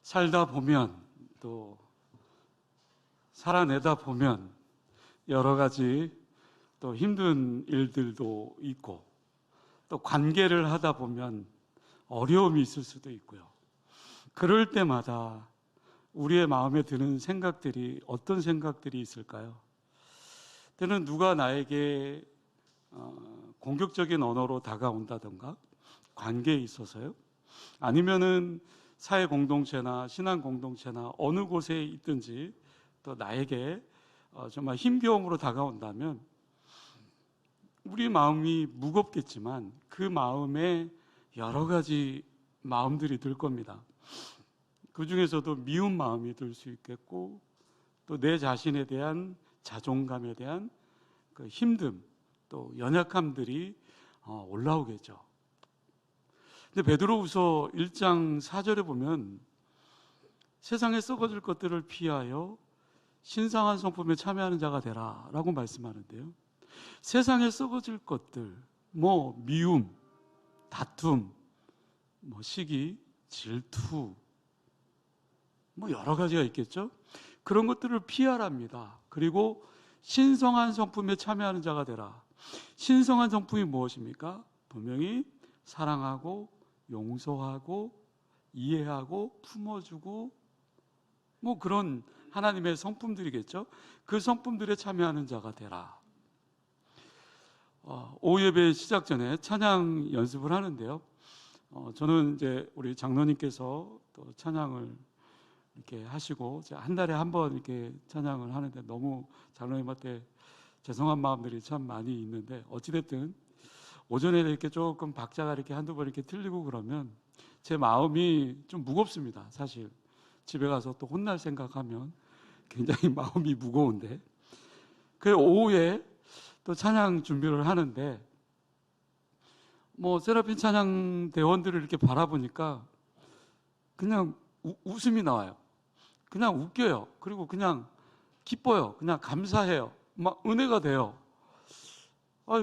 살다 보면 또 살아내다 보면 여러 가지 또 힘든 일들도 있고 또 관계를 하다 보면 어려움이 있을 수도 있고요. 그럴 때마다 우리의 마음에 드는 생각들이 어떤 생각들이 있을까요? 때는 누가 나에게 공격적인 언어로 다가온다던가 관계에 있어서요. 아니면은 사회 공동체나 신앙 공동체나 어느 곳에 있든지 또 나에게 정말 힘겨움으로 다가온다면 우리 마음이 무겁겠지만 그 마음에 여러 가지 마음들이 들 겁니다. 그 중에서도 미운 마음이 들 수 있겠고 또 내 자신에 대한 자존감에 대한 그 힘듦 또 연약함들이 올라오겠죠. 근데 베드로후서 1장 4절에 보면 세상에 썩어질 것들을 피하여 신성한 성품에 참여하는 자가 되라 라고 말씀하는데요. 세상에 썩어질 것들, 미움, 다툼, 시기, 질투, 여러 가지가 있겠죠. 그런 것들을 피하랍니다. 그리고 신성한 성품에 참여하는 자가 되라. 신성한 성품이 무엇입니까? 분명히 사랑하고 용서하고 이해하고 품어주고 그런 하나님의 성품들이겠죠. 그 성품들에 참여하는 자가 되라. 오후 예배 시작 전에 찬양 연습을 하는데요. 저는 이제 우리 장로님께서 또 찬양을 이렇게 하시고 한 달에 한 번 이렇게 찬양을 하는데 너무 장로님한테 죄송한 마음들이 참 많이 있는데 어찌됐든 오전에 이렇게 조금 박자가 이렇게 한두 번 이렇게 틀리고 그러면 제 마음이 좀 무겁습니다. 사실 집에 가서 또 혼날 생각하면 굉장히 마음이 무거운데 그 오후에 또 찬양 준비를 하는데 세라핀 찬양 대원들을 이렇게 바라보니까 그냥 웃음이 나와요. 그냥 웃겨요. 그리고 그냥 기뻐요. 그냥 감사해요. 막 은혜가 돼요.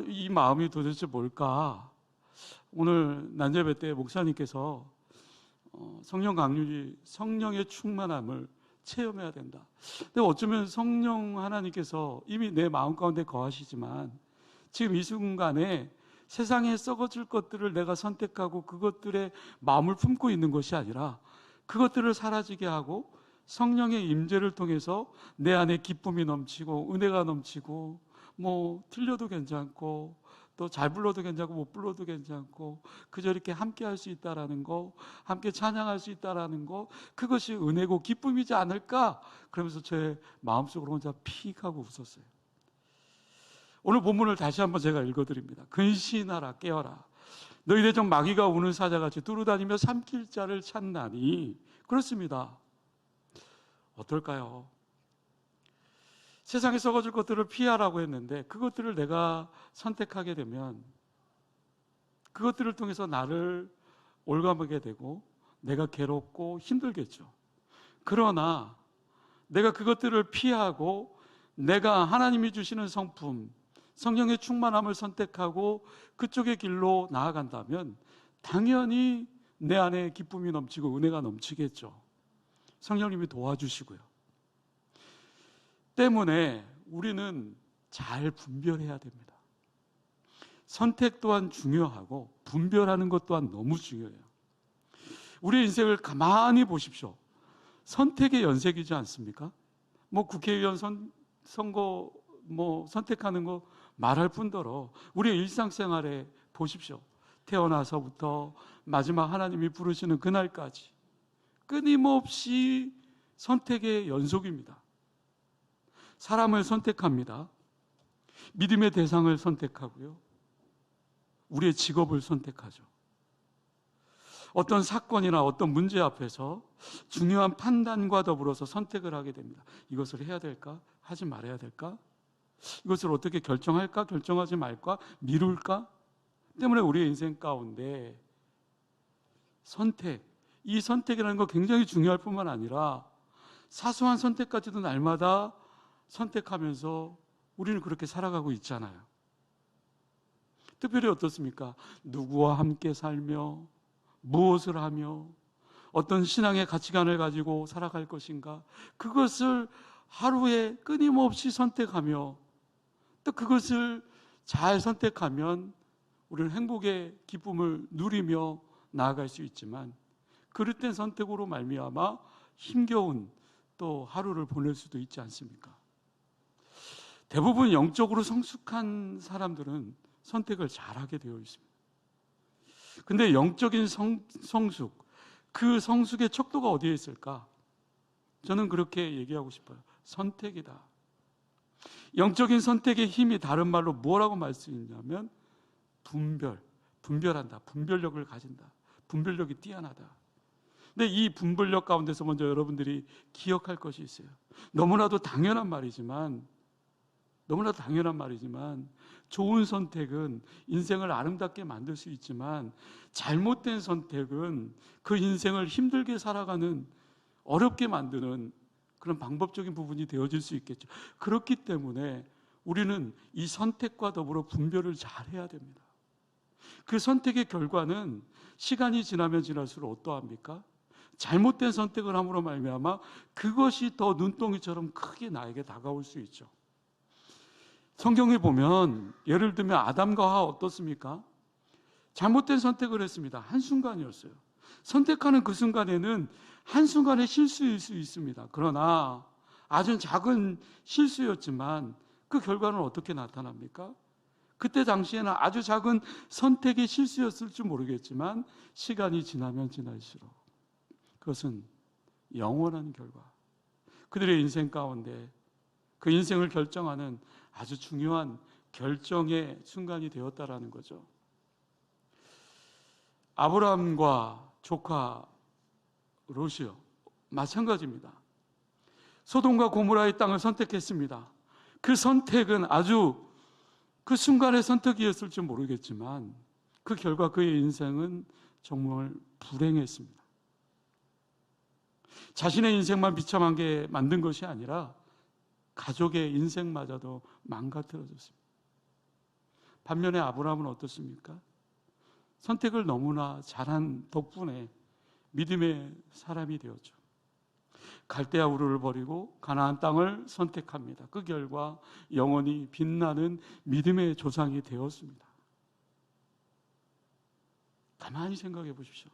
이 마음이 도대체 뭘까? 오늘 난제배 때 목사님께서 성령 강률이 성령의 충만함을 체험해야 된다. 근데 어쩌면 성령 하나님께서 이미 내 마음 가운데 거하시지만 지금 이 순간에 세상에 썩어질 것들을 내가 선택하고 그것들에 마음을 품고 있는 것이 아니라 그것들을 사라지게 하고 성령의 임재를 통해서 내 안에 기쁨이 넘치고 은혜가 넘치고 틀려도 괜찮고 또 잘 불러도 괜찮고 못 불러도 괜찮고 그저 이렇게 함께 할 수 있다라는 거, 함께 찬양할 수 있다라는 거, 그것이 은혜고 기쁨이지 않을까? 그러면서 제 마음속으로 혼자 픽 하고 웃었어요. 오늘 본문을 다시 한번 제가 읽어드립니다. 근신하라 깨어라 너희들 중 마귀가 우는 사자같이 두루다니며 삼킬 자를 찾나니. 그렇습니다. 어떨까요? 세상에 썩어질 것들을 피하라고 했는데 그것들을 내가 선택하게 되면 그것들을 통해서 나를 올가매게 되고 내가 괴롭고 힘들겠죠. 그러나 내가 그것들을 피하고 내가 하나님이 주시는 성품, 성령의 충만함을 선택하고 그쪽의 길로 나아간다면 당연히 내 안에 기쁨이 넘치고 은혜가 넘치겠죠. 성령님이 도와주시고요. 때문에 우리는 잘 분별해야 됩니다. 선택 또한 중요하고 분별하는 것 또한 너무 중요해요. 우리 인생을 가만히 보십시오. 선택의 연색이지 않습니까? 국회의원 선거 선택하는 거 말할 뿐더러 우리의 일상생활에 보십시오. 태어나서부터 마지막 하나님이 부르시는 그날까지 끊임없이 선택의 연속입니다. 사람을 선택합니다. 믿음의 대상을 선택하고요. 우리의 직업을 선택하죠. 어떤 사건이나 어떤 문제 앞에서 중요한 판단과 더불어서 선택을 하게 됩니다. 이것을 해야 될까? 하지 말아야 될까? 이것을 어떻게 결정할까? 결정하지 말까? 미룰까? 때문에 우리의 인생 가운데 이 선택이라는 거 굉장히 중요할 뿐만 아니라 사소한 선택까지도 날마다 선택하면서 우리는 그렇게 살아가고 있잖아요. 특별히 어떻습니까? 누구와 함께 살며 무엇을 하며 어떤 신앙의 가치관을 가지고 살아갈 것인가, 그것을 하루에 끊임없이 선택하며 또 그것을 잘 선택하면 우리는 행복의 기쁨을 누리며 나아갈 수 있지만, 그릇된 선택으로 말미암아 힘겨운 또 하루를 보낼 수도 있지 않습니까? 대부분 영적으로 성숙한 사람들은 선택을 잘하게 되어 있습니다. 근데 영적인 성숙, 그 성숙의 척도가 어디에 있을까? 저는 그렇게 얘기하고 싶어요. 선택이다. 영적인 선택의 힘이 다른 말로 뭐라고 말씀이냐면 분별한다. 분별력을 가진다. 분별력이 뛰어나다. 근데 이 분별력 가운데서 먼저 여러분들이 기억할 것이 있어요. 너무나도 당연한 말이지만 좋은 선택은 인생을 아름답게 만들 수 있지만, 잘못된 선택은 그 인생을 힘들게 살아가는, 어렵게 만드는 그런 방법적인 부분이 되어질 수 있겠죠. 그렇기 때문에 우리는 이 선택과 더불어 분별을 잘 해야 됩니다. 그 선택의 결과는 시간이 지나면 지날수록 어떠합니까? 잘못된 선택을 함으로 말미암아 그것이 더 눈덩이처럼 크게 나에게 다가올 수 있죠. 성경에 보면 예를 들면 아담과 하와 어떻습니까? 잘못된 선택을 했습니다. 한순간이었어요. 선택하는 그 순간에는 한순간의 실수일 수 있습니다. 그러나 아주 작은 실수였지만 그 결과는 어떻게 나타납니까? 그때 당시에는 아주 작은 선택의 실수였을지 모르겠지만 시간이 지나면 지날수록 그것은 영원한 결과, 그들의 인생 가운데 그 인생을 결정하는 아주 중요한 결정의 순간이 되었다라는 거죠. 아브라함과 조카 롯이요, 마찬가지입니다. 소돔과 고모라의 땅을 선택했습니다. 그 선택은 아주 그 순간의 선택이었을지 모르겠지만 그 결과 그의 인생은 정말 불행했습니다. 자신의 인생만 비참하게 만든 것이 아니라 가족의 인생마저도 망가뜨려졌습니다. 반면에 아브라함은 어떻습니까? 선택을 너무나 잘한 덕분에 믿음의 사람이 되었죠. 갈대아 우르를 버리고 가나안 땅을 선택합니다. 그 결과 영원히 빛나는 믿음의 조상이 되었습니다. 가만히 생각해 보십시오.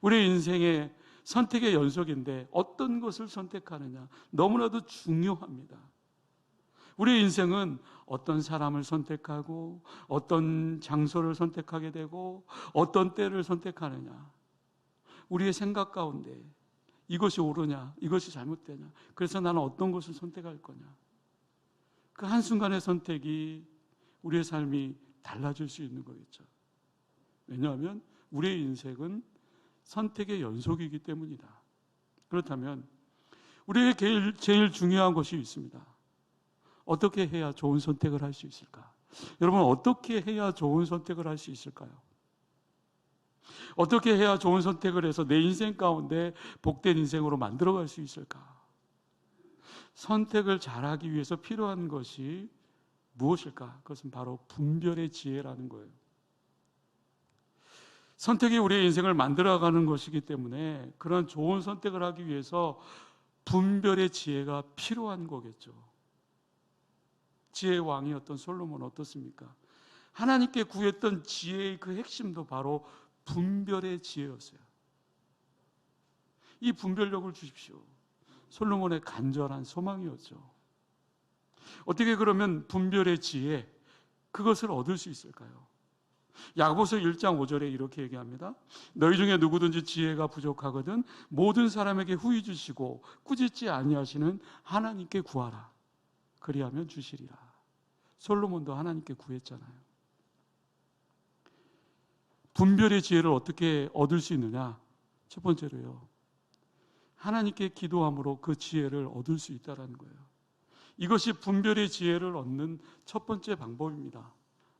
우리 인생의 선택의 연속인데 어떤 것을 선택하느냐 너무나도 중요합니다. 우리 인생은 어떤 사람을 선택하고 어떤 장소를 선택하게 되고 어떤 때를 선택하느냐, 우리의 생각 가운데 이것이 옳으냐 이것이 잘못되냐, 그래서 나는 어떤 것을 선택할 거냐, 그 한순간의 선택이 우리의 삶이 달라질 수 있는 거겠죠. 왜냐하면 우리의 인생은 선택의 연속이기 때문이다. 그렇다면 우리에게 제일 중요한 것이 있습니다. 어떻게 해야 좋은 선택을 할 수 있을까? 여러분, 어떻게 해야 좋은 선택을 할 수 있을까요? 어떻게 해야 좋은 선택을 해서 내 인생 가운데 복된 인생으로 만들어갈 수 있을까? 선택을 잘하기 위해서 필요한 것이 무엇일까? 그것은 바로 분별의 지혜라는 거예요. 선택이 우리의 인생을 만들어가는 것이기 때문에 그런 좋은 선택을 하기 위해서 분별의 지혜가 필요한 거겠죠. 지혜의 왕이었던 솔로몬은 어떻습니까? 하나님께 구했던 지혜의 그 핵심도 바로 분별의 지혜였어요. 이 분별력을 주십시오. 솔로몬의 간절한 소망이었죠. 어떻게 그러면 분별의 지혜, 그것을 얻을 수 있을까요? 야고보서 1장 5절에 이렇게 얘기합니다. 너희 중에 누구든지 지혜가 부족하거든 모든 사람에게 후히 주시고 꾸짖지 아니하시는 하나님께 구하라. 그리하면 주시리라. 솔로몬도 하나님께 구했잖아요. 분별의 지혜를 어떻게 얻을 수 있느냐? 첫 번째로요, 하나님께 기도함으로 그 지혜를 얻을 수 있다는 거예요. 이것이 분별의 지혜를 얻는 첫 번째 방법입니다.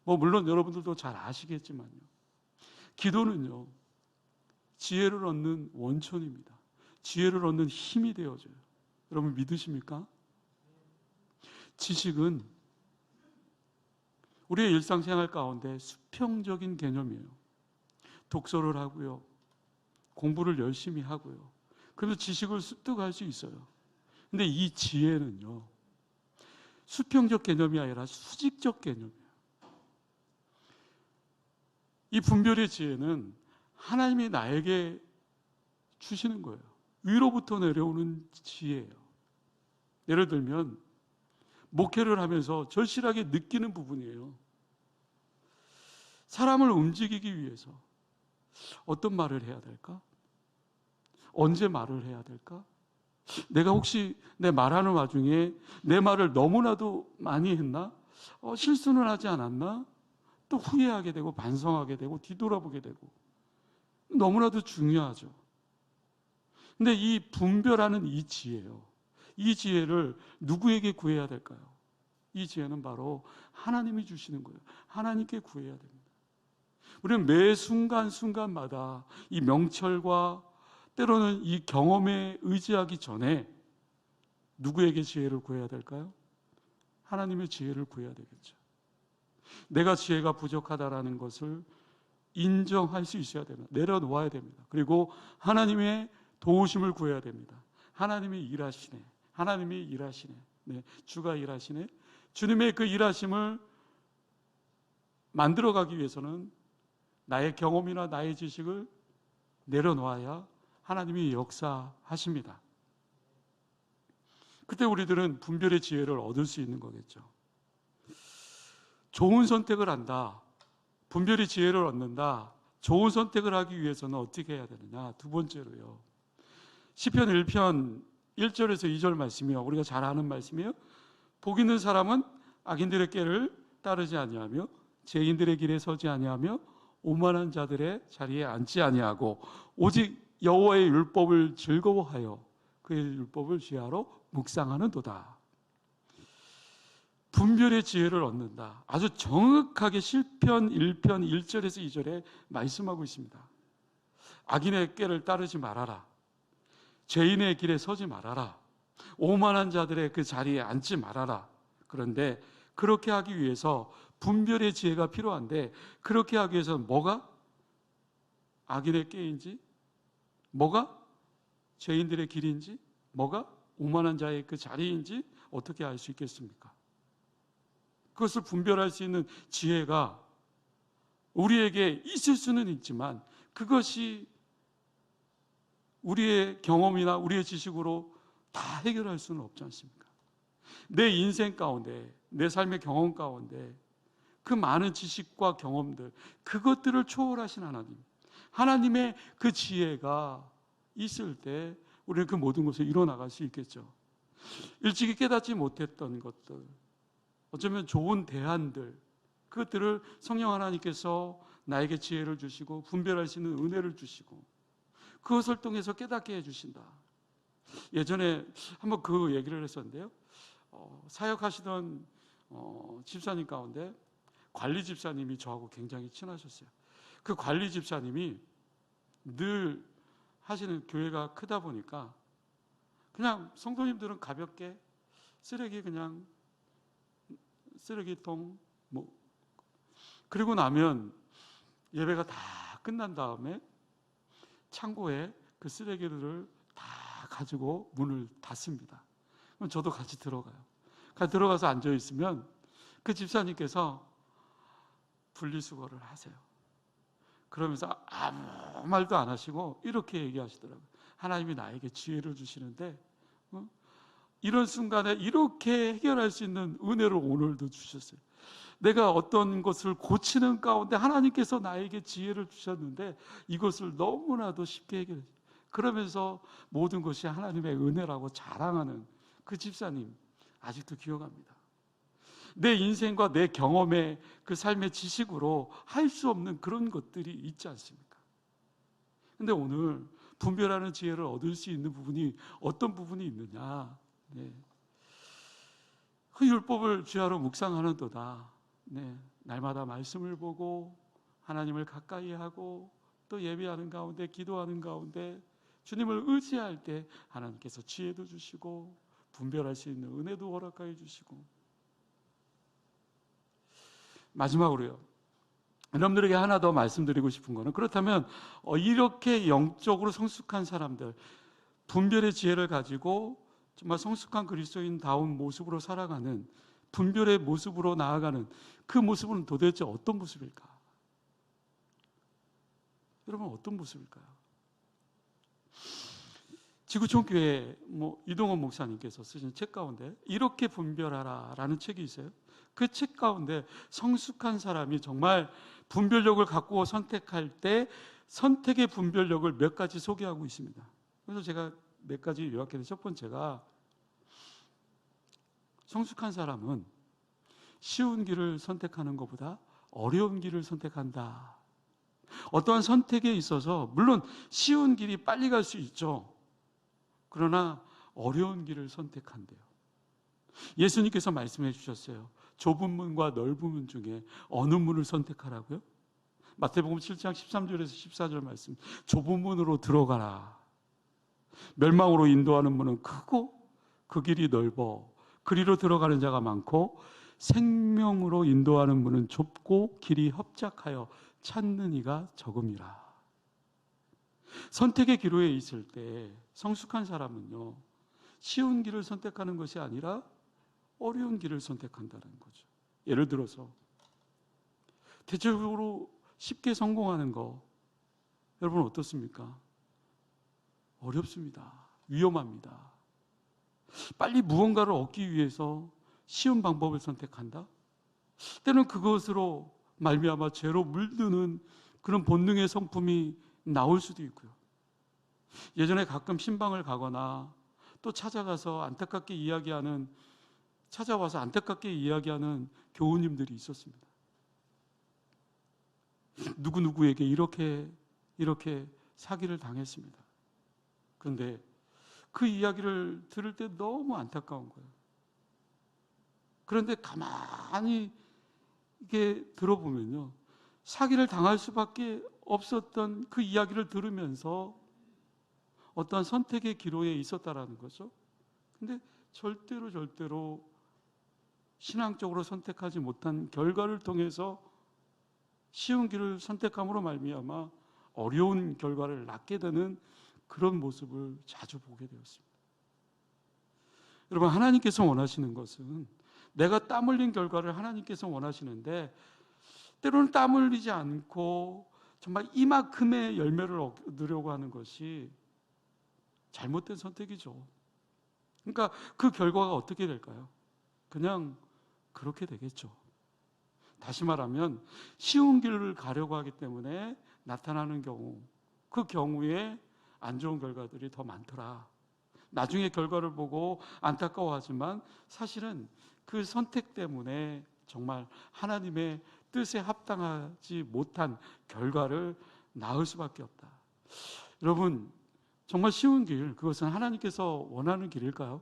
물론 여러분들도 잘 아시겠지만요, 기도는요 지혜를 얻는 원천입니다. 지혜를 얻는 힘이 되어져요. 여러분 믿으십니까? 지식은 우리의 일상생활 가운데 수평적인 개념이에요. 독서를 하고요, 공부를 열심히 하고요. 그러면서 지식을 습득할 수 있어요. 근데 이 지혜는요, 수평적 개념이 아니라 수직적 개념이에요. 이 분별의 지혜는 하나님이 나에게 주시는 거예요. 위로부터 내려오는 지혜예요. 예를 들면 목회를 하면서 절실하게 느끼는 부분이에요. 사람을 움직이기 위해서 어떤 말을 해야 될까? 언제 말을 해야 될까? 내가 혹시 내 말하는 와중에 내 말을 너무나도 많이 했나? 실수는 하지 않았나? 또 후회하게 되고 반성하게 되고 뒤돌아보게 되고 너무나도 중요하죠. 근데 이 분별하는 이 지혜요. 이 지혜를 누구에게 구해야 될까요? 이 지혜는 바로 하나님이 주시는 거예요. 하나님께 구해야 됩니다. 우리는 매 순간순간마다 이 명철과 때로는 이 경험에 의지하기 전에 누구에게 지혜를 구해야 될까요? 하나님의 지혜를 구해야 되겠죠. 내가 지혜가 부족하다라는 것을 인정할 수 있어야 됩니다. 내려놓아야 됩니다. 그리고 하나님의 도우심을 구해야 됩니다. 하나님이 일하시네. 하나님이 일하시네. 네, 주가 일하시네. 주님의 그 일하심을 만들어가기 위해서는 나의 경험이나 나의 지식을 내려놓아야 하나님이 역사하십니다. 그때 우리들은 분별의 지혜를 얻을 수 있는 거겠죠. 좋은 선택을 한다. 분별의 지혜를 얻는다. 좋은 선택을 하기 위해서는 어떻게 해야 되느냐? 두 번째로요. 시편 1편 1절에서 2절 말씀이요. 우리가 잘 아는 말씀이에요. 복 있는 사람은 악인들의 길을 따르지 아니하며 죄인들의 길에 서지 아니하며 오만한 자들의 자리에 앉지 아니하고 오직 여호와의 율법을 즐거워하여 그의 율법을 주야로 묵상하는도다. 분별의 지혜를 얻는다. 아주 정확하게 시편 1편 1절에서 2절에 말씀하고 있습니다. 악인의 꾀를 따르지 말아라. 죄인의 길에 서지 말아라. 오만한 자들의 그 자리에 앉지 말아라. 그런데 그렇게 하기 위해서 분별의 지혜가 필요한데 그렇게 하기 위해서는 뭐가 악인의 꾀인지, 뭐가 죄인들의 길인지, 뭐가 오만한 자의 그 자리인지 어떻게 알 수 있겠습니까? 그것을 분별할 수 있는 지혜가 우리에게 있을 수는 있지만 그것이 우리의 경험이나 우리의 지식으로 다 해결할 수는 없지 않습니까? 내 인생 가운데, 내 삶의 경험 가운데 그 많은 지식과 경험들, 그것들을 초월하신 하나님, 하나님의 그 지혜가 있을 때 우리는 그 모든 것을 이뤄나갈 수 있겠죠. 일찍이 깨닫지 못했던 것들, 어쩌면 좋은 대안들, 그것들을 성령 하나님께서 나에게 지혜를 주시고 분별할 수 있는 은혜를 주시고 그것을 통해서 깨닫게 해주신다. 예전에 한번 그 얘기를 했었는데요. 사역하시던 집사님 가운데 관리 집사님이 저하고 굉장히 친하셨어요. 그 관리 집사님이 늘 하시는 교회가 크다 보니까 그냥 성도님들은 가볍게 쓰레기통 그리고 나면 예배가 다 끝난 다음에 창고에 그 쓰레기들을 다 가지고 문을 닫습니다. 그럼 저도 같이 들어가요. 들어가서 앉아 있으면 그 집사님께서 분리수거를 하세요. 그러면서 아무 말도 안 하시고 이렇게 얘기하시더라고요. 하나님이 나에게 지혜를 주시는데 이런 순간에 이렇게 해결할 수 있는 은혜를 오늘도 주셨어요. 내가 어떤 것을 고치는 가운데 하나님께서 나에게 지혜를 주셨는데 이것을 너무나도 쉽게 해결해요. 그러면서 모든 것이 하나님의 은혜라고 자랑하는 그 집사님 아직도 기억합니다. 내 인생과 내 경험의 그 삶의 지식으로 할 수 없는 그런 것들이 있지 않습니까? 근데 오늘 분별하는 지혜를 얻을 수 있는 부분이 어떤 부분이 있느냐? 네. 그 율법을 주야로 묵상하는도다. 네. 날마다 말씀을 보고 하나님을 가까이 하고 또 예배하는 가운데 기도하는 가운데 주님을 의지할 때 하나님께서 지혜도 주시고 분별할 수 있는 은혜도 허락하여 주시고 마지막으로요. 여러분들에게 하나 더 말씀드리고 싶은 거는, 그렇다면 이렇게 영적으로 성숙한 사람들, 분별의 지혜를 가지고 정말 성숙한 그리스도인다운 모습으로 살아가는, 분별의 모습으로 나아가는 그 모습은 도대체 어떤 모습일까? 여러분, 어떤 모습일까요? 지구촌 교회 이동원 목사님께서 쓰신 책 가운데 이렇게 분별하라라는 책이 있어요. 그 책 가운데 성숙한 사람이 정말 분별력을 갖고 선택할 때 선택의 분별력을 몇 가지 소개하고 있습니다. 그래서 제가 몇 가지 요약했는데, 첫 번째가 성숙한 사람은 쉬운 길을 선택하는 것보다 어려운 길을 선택한다. 어떠한 선택에 있어서 물론 쉬운 길이 빨리 갈 수 있죠. 그러나 어려운 길을 선택한대요. 예수님께서 말씀해 주셨어요. 좁은 문과 넓은 문 중에 어느 문을 선택하라고요? 마태복음 7장 13절에서 14절 말씀. 좁은 문으로 들어가라. 멸망으로 인도하는 문은 크고 그 길이 넓어 그리로 들어가는 자가 많고, 생명으로 인도하는 문은 좁고 길이 협착하여 찾는 이가 적음이라. 선택의 기로에 있을 때 성숙한 사람은요, 쉬운 길을 선택하는 것이 아니라 어려운 길을 선택한다는 거죠. 예를 들어서 대체적으로 쉽게 성공하는 거, 여러분 어떻습니까? 어렵습니다. 위험합니다. 빨리 무언가를 얻기 위해서 쉬운 방법을 선택한다? 때는 그것으로 말미암아 죄로 물드는 그런 본능의 성품이 나올 수도 있고요. 예전에 가끔 신방을 가거나 또 찾아와서 안타깝게 이야기하는 교우님들이 있었습니다. 누구누구에게 이렇게 사기를 당했습니다. 그런데 그 이야기를 들을 때 너무 안타까운 거예요. 그런데 가만히 이게 들어보면요, 사기를 당할 수밖에 없었던 그 이야기를 들으면서 어떠한 선택의 기로에 있었다라는 거죠. 근데 절대로 신앙적으로 선택하지 못한 결과를 통해서 쉬운 길을 선택함으로 말미암아 어려운 결과를 낳게 되는 그런 모습을 자주 보게 되었습니다. 여러분, 하나님께서 원하시는 것은, 내가 땀 흘린 결과를 하나님께서 원하시는데, 때로는 땀 흘리지 않고 정말 이만큼의 열매를 얻으려고 하는 것이 잘못된 선택이죠. 그러니까 그 결과가 어떻게 될까요? 그냥 그렇게 되겠죠. 다시 말하면 쉬운 길을 가려고 하기 때문에 나타나는 경우, 그 경우에 안 좋은 결과들이 더 많더라. 나중에 결과를 보고 안타까워하지만 사실은 그 선택 때문에 정말 하나님의 뜻에 합당하지 못한 결과를 낳을 수밖에 없다. 여러분, 정말 쉬운 길, 그것은 하나님께서 원하는 길일까요?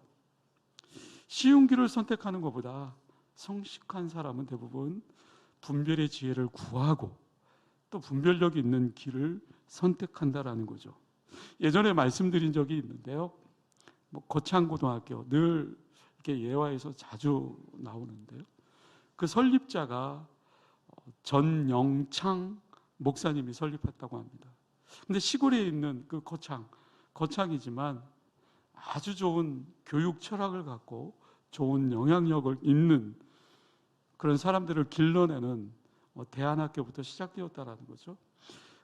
쉬운 길을 선택하는 것보다 성숙한 사람은 대부분 분별의 지혜를 구하고 또 분별력 있는 길을 선택한다라는 거죠. 예전에 말씀드린 적이 있는데요, 거창고등학교, 늘 이렇게 예화에서 자주 나오는데요, 그 설립자가 전영창 목사님이 설립했다고 합니다. 근데 시골에 있는 그 거창이지만 아주 좋은 교육 철학을 갖고 좋은 영향력을 있는 그런 사람들을 길러내는 대안학교부터 시작되었다라는 거죠.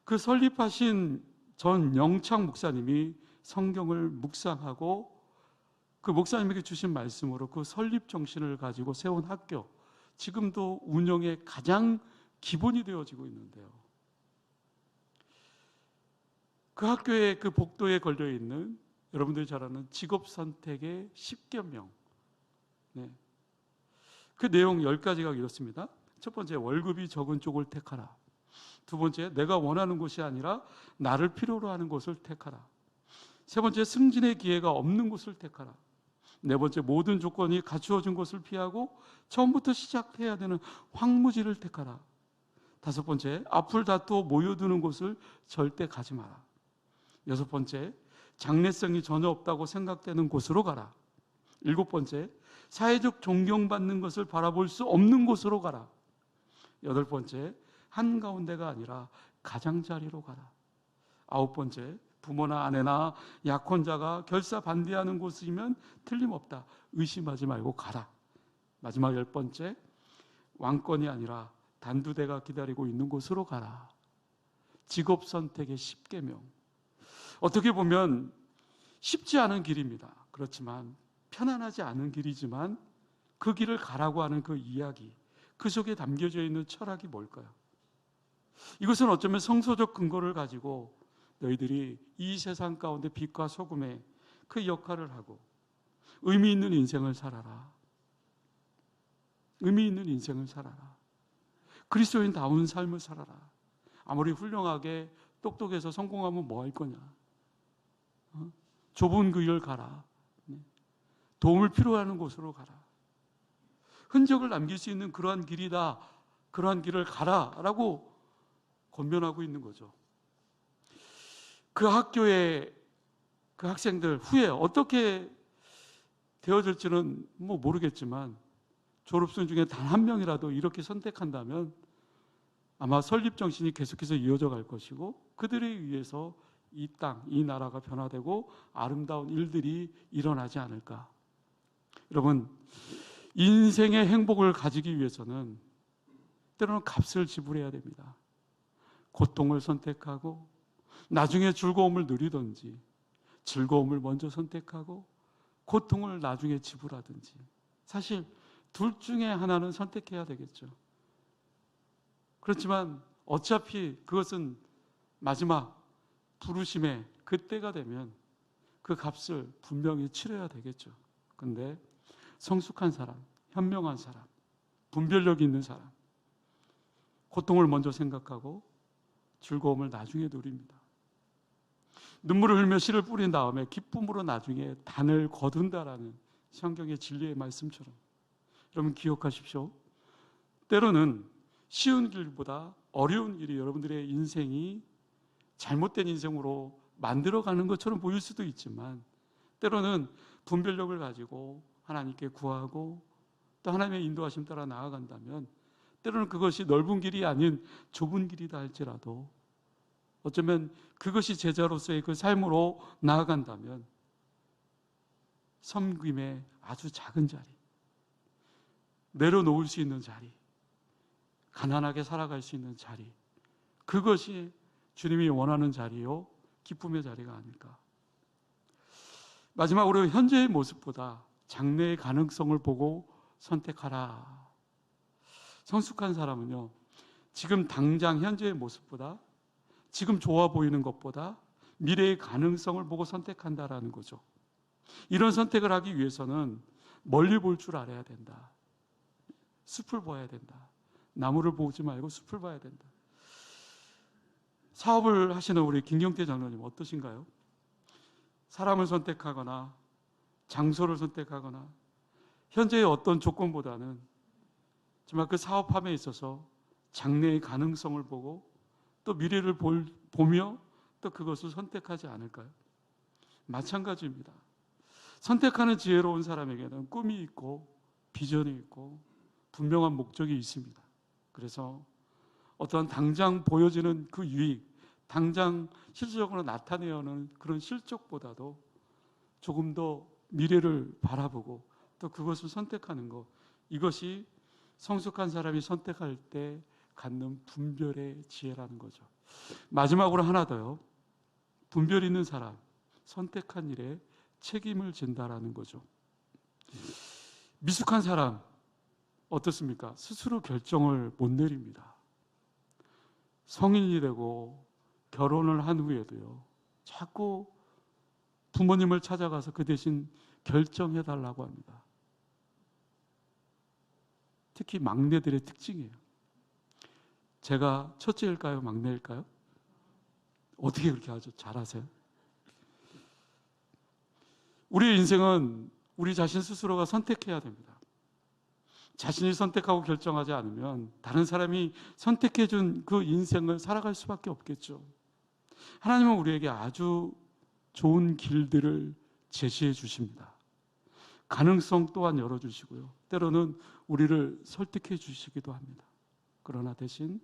그 설립하신 전영창 목사님이 성경을 묵상하고 그 목사님에게 주신 말씀으로 그 설립 정신을 가지고 세운 학교, 지금도 운영의 가장 기본이 되어지고 있는데요, 그 학교의 그 복도에 걸려있는 여러분들이 잘 아는 직업선택의 10계명, 그 내용 10가지가 이렇습니다. 첫 번째, 월급이 적은 쪽을 택하라. 두 번째, 내가 원하는 곳이 아니라 나를 필요로 하는 곳을 택하라. 세 번째, 승진의 기회가 없는 곳을 택하라. 네 번째, 모든 조건이 갖추어진 곳을 피하고 처음부터 시작해야 되는 황무지를 택하라. 다섯 번째, 앞을 다투어 모여드는 곳을 절대 가지 마라. 여섯 번째, 장래성이 전혀 없다고 생각되는 곳으로 가라. 일곱 번째, 사회적 존경받는 것을 바라볼 수 없는 곳으로 가라. 여덟 번째, 한가운데가 아니라 가장자리로 가라. 9번째, 부모나 아내나 약혼자가 결사 반대하는 곳이면 틀림없다. 의심하지 말고 가라. 마지막 10번째, 왕권이 아니라 단두대가 기다리고 있는 곳으로 가라. 직업 선택의 10계명. 어떻게 보면 쉽지 않은 길입니다. 그렇지만 편안하지 않은 길이지만 그 길을 가라고 하는 그 이야기, 그 속에 담겨져 있는 철학이 뭘까요? 이것은 어쩌면 성서적 근거를 가지고 너희들이 이 세상 가운데 빛과 소금의 그 역할을 하고 의미 있는 인생을 살아라. 의미 있는 인생을 살아라. 그리스도인다운 삶을 살아라. 아무리 훌륭하게 똑똑해서 성공하면 뭐 할 거냐? 좁은 그 길 가라. 도움을 필요하는 곳으로 가라. 흔적을 남길 수 있는 그러한 길이다. 그러한 길을 가라라고 권면하고 있는 거죠. 그 학교의 그 학생들 후에 어떻게 되어질지는 모르겠지만 졸업생 중에 단 한 명이라도 이렇게 선택한다면 아마 설립 정신이 계속해서 이어져 갈 것이고 그들에 의해서 이 땅, 이 나라가 변화되고 아름다운 일들이 일어나지 않을까. 여러분, 인생의 행복을 가지기 위해서는 때로는 값을 지불해야 됩니다. 고통을 선택하고 나중에 즐거움을 누리든지 즐거움을 먼저 선택하고 고통을 나중에 지불하든지 사실 둘 중에 하나는 선택해야 되겠죠. 그렇지만 어차피 그것은 마지막 부르심의 그때가 되면 그 값을 분명히 치러야 되겠죠. 근데 성숙한 사람, 현명한 사람, 분별력 있는 사람, 고통을 먼저 생각하고 즐거움을 나중에 누립니다. 눈물을 흘며 씨를 뿌린 다음에 기쁨으로 나중에 단을 거둔다라는 성경의 진리의 말씀처럼 여러분 기억하십시오. 때로는 쉬운 길보다 어려운 일이 여러분들의 인생이 잘못된 인생으로 만들어가는 것처럼 보일 수도 있지만 때로는 분별력을 가지고 하나님께 구하고 또 하나님의 인도하심 따라 나아간다면 때로는 그것이 넓은 길이 아닌 좁은 길이다 할지라도 어쩌면 그것이 제자로서의 그 삶으로 나아간다면 섬김의 아주 작은 자리, 내려놓을 수 있는 자리, 가난하게 살아갈 수 있는 자리, 그것이 주님이 원하는 자리요 기쁨의 자리가 아닐까. 마지막으로 현재의 모습보다 장래의 가능성을 보고 선택하라. 성숙한 사람은요, 지금 당장 현재의 모습보다 지금 좋아 보이는 것보다 미래의 가능성을 보고 선택한다라는 거죠. 이런 선택을 하기 위해서는 멀리 볼 줄 알아야 된다. 숲을 봐야 된다. 나무를 보지 말고 숲을 봐야 된다. 사업을 하시는 우리 김경태 장로님 어떠신가요? 사람을 선택하거나 장소를 선택하거나 현재의 어떤 조건보다는 정말 그 사업함에 있어서 장래의 가능성을 보고 또 미래를 보며 또 그것을 선택하지 않을까요? 마찬가지입니다. 선택하는 지혜로운 사람에게는 꿈이 있고 비전이 있고 분명한 목적이 있습니다. 그래서 어떠한 당장 보여지는 그 유익, 당장 실질적으로 나타내는 그런 실적보다도 조금 더 미래를 바라보고 또 그것을 선택하는 것, 이것이 성숙한 사람이 선택할 때 갖는 분별의 지혜라는 거죠. 마지막으로 하나 더요. 분별 있는 사람, 선택한 일에 책임을 진다라는 거죠. 미숙한 사람 어떻습니까? 스스로 결정을 못 내립니다. 성인이 되고 결혼을 한 후에도요, 자꾸 부모님을 찾아가서 그 대신 결정해달라고 합니다. 특히 막내들의 특징이에요. 제가 첫째일까요? 막내일까요? 어떻게 그렇게 하죠? 잘하세요? 우리의 인생은 우리 자신 스스로가 선택해야 됩니다. 자신이 선택하고 결정하지 않으면 다른 사람이 선택해준 그 인생을 살아갈 수밖에 없겠죠. 하나님은 우리에게 아주 좋은 길들을 제시해 주십니다. 가능성 또한 열어주시고요. 때로는 우리를 설득해 주시기도 합니다. 그러나 대신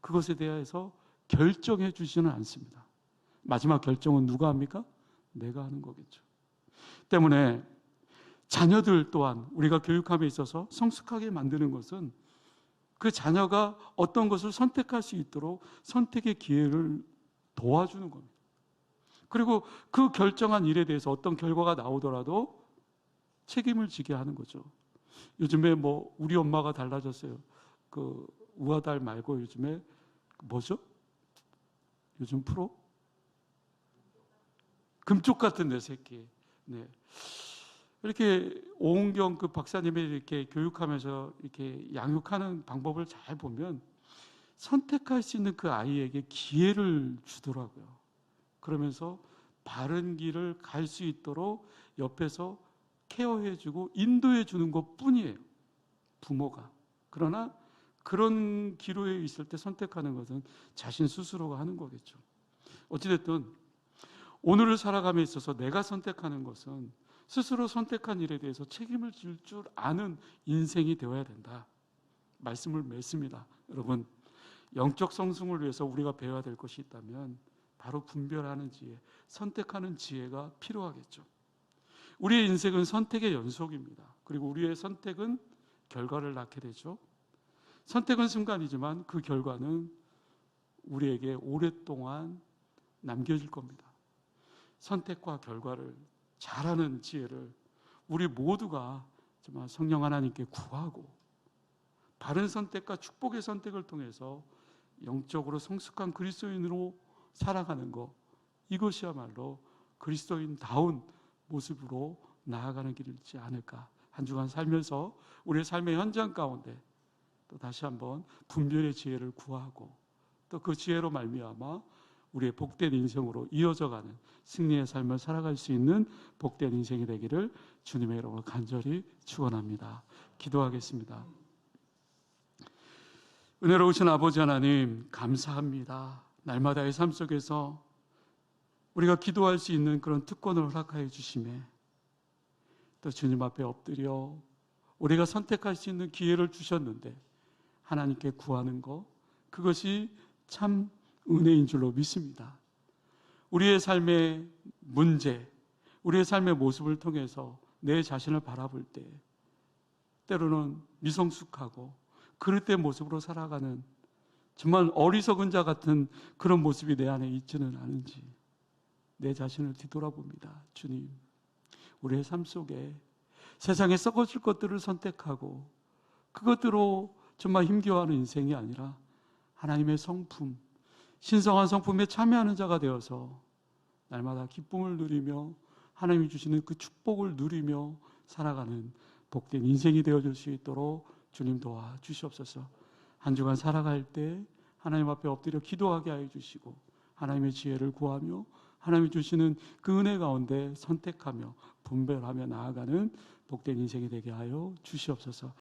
그것에 대해서 결정해 주지는 않습니다. 마지막 결정은 누가 합니까? 내가 하는 거겠죠. 때문에 자녀들 또한 우리가 교육함에 있어서 성숙하게 만드는 것은 그 자녀가 어떤 것을 선택할 수 있도록 선택의 기회를 도와주는 겁니다. 그리고 그 결정한 일에 대해서 어떤 결과가 나오더라도 책임을 지게 하는 거죠. 요즘에 뭐 우리 엄마가 달라졌어요. 그 우아달 말고 요즘에 뭐죠? 요즘 프로? 금쪽 같은 내 새끼. 네. 이렇게 오은경 그 박사님이 이렇게 교육하면서 이렇게 양육하는 방법을 잘 보면 선택할 수 있는 그 아이에게 기회를 주더라고요. 그러면서 바른 길을 갈 수 있도록 옆에서 케어해주고 인도해주는 것 뿐이에요. 부모가. 그러나 그런 기로에 있을 때 선택하는 것은 자신 스스로가 하는 거겠죠. 어찌됐든 오늘을 살아감에 있어서 내가 선택하는 것은 스스로 선택한 일에 대해서 책임을 질 줄 아는 인생이 되어야 된다. 말씀을 맺습니다. 여러분, 영적 성승을 위해서 우리가 배워야 될 것이 있다면 바로 분별하는 지혜, 선택하는 지혜가 필요하겠죠. 우리의 인생은 선택의 연속입니다. 그리고 우리의 선택은 결과를 낳게 되죠. 선택은 순간이지만 그 결과는 우리에게 오랫동안 남겨질 겁니다. 선택과 결과를 잘하는 지혜를 우리 모두가 정말 성령 하나님께 구하고 바른 선택과 축복의 선택을 통해서 영적으로 성숙한 그리스도인으로 살아가는 것, 이것이야말로 그리스도인다운 모습으로 나아가는 길이지 않을까. 한 주간 살면서 우리의 삶의 현장 가운데 또 다시 한번 분별의 지혜를 구하고 또 그 지혜로 말미암아 우리의 복된 인생으로 이어져가는 승리의 삶을 살아갈 수 있는 복된 인생이 되기를 주님의 이름으로 간절히 축원합니다. 기도하겠습니다. 은혜로우신 아버지 하나님 감사합니다. 날마다의 삶 속에서 우리가 기도할 수 있는 그런 특권을 허락하여 주시매 또 주님 앞에 엎드려 우리가 선택할 수 있는 기회를 주셨는데 하나님께 구하는 것, 그것이 참 은혜인 줄로 믿습니다. 우리의 삶의 문제, 우리의 삶의 모습을 통해서 내 자신을 바라볼 때 때로는 미성숙하고 그릇된 모습으로 살아가는 정말 어리석은 자 같은 그런 모습이 내 안에 있지는 않은지 내 자신을 뒤돌아봅니다. 주님, 우리의 삶 속에 세상에 썩어질 것들을 선택하고 그것들로 정말 힘겨워하는 인생이 아니라 하나님의 성품, 신성한 성품에 참여하는 자가 되어서 날마다 기쁨을 누리며 하나님이 주시는 그 축복을 누리며 살아가는 복된 인생이 되어줄 수 있도록 주님 도와주시옵소서. 한 주간 살아갈 때 하나님 앞에 엎드려 기도하게 하여 주시고 하나님의 지혜를 구하며 하나님이 주시는 그 은혜 가운데 선택하며 분별하며 나아가는 복된 인생이 되게 하여 주시옵소서.